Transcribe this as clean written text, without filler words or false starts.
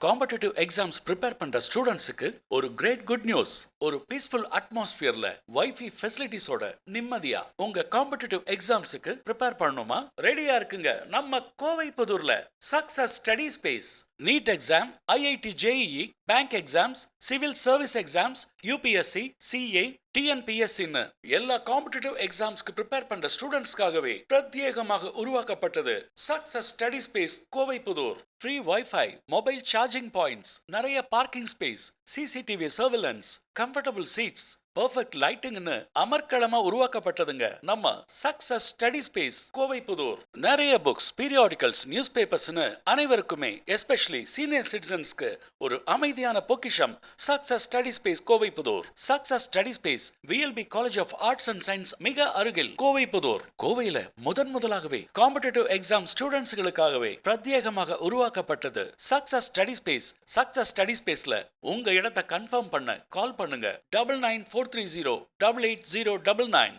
Competitive exams prepare பண்ற ஸ்டூடெண்ட்ஸுக்கு ஒரு கிரேட் குட் நியூஸ். ஒரு பீஸ்ஃபுல் அட்மாஸ்பியர்ல வைஃபை ஃபெசிலிட்டிஸோட நிம்மதியா உங்க காம்படிட்டிவ் எக்ஸாம்ஸுக்கு ப்ரிப்பேர் பண்ணணுமா? ரெடியா இருக்குங்க நம்ம கோவை புதூர்ல success study space. NEET exam, IIT JEE, bank exams, civil service exams, UPSC, CA, டிஎன்பிஎஸ்சின்னு எல்லா காம்படிட்டிவ் எக்ஸாம்ஸ்க்கு ப்ரிப்பேர் பண்ற ஸ்டூடெண்ட்ஸ்க்காகவே பிரத்யேகமாக உருவாக்கப்பட்டது success study space Kovai Pudur. Free wifi, mobile charging points, நிறைய parking space, CCTV surveillance, comfortable seats, perfect லைட்டிங்னு அமர்க்களமா உருவாக்கப்பட்டதுங்க நம்ம success study space Kovai Pudur. நிறைய புக்ஸ், பீரியாடிக்கல்ஸ், நியூஸ் பேப்பர்ஸ்னு அனைவருக்குமே எஸ்பெஷலி சீனியர் சிட்டிசன்ஸ்க்கு ஒரு அமைதியான பொக்கிஷம் success study space Kovai Pudur. Success study space VLB college of arts and science மிக அருகில் கோவை புதூர். கோவையில முதலாகவே காம்படிட்டிவ் எக்ஸாம் ஸ்டூடெண்ட்ஸ்களுக்காகவே பிரத்யேகமாக உருவாக்கப்பட்டது success study space. Success study ஸ்பேஸ்ல உங்க இடத்தை கன்ஃபார்ம் பண்ண கால் பண்ணுங்க 9943088099.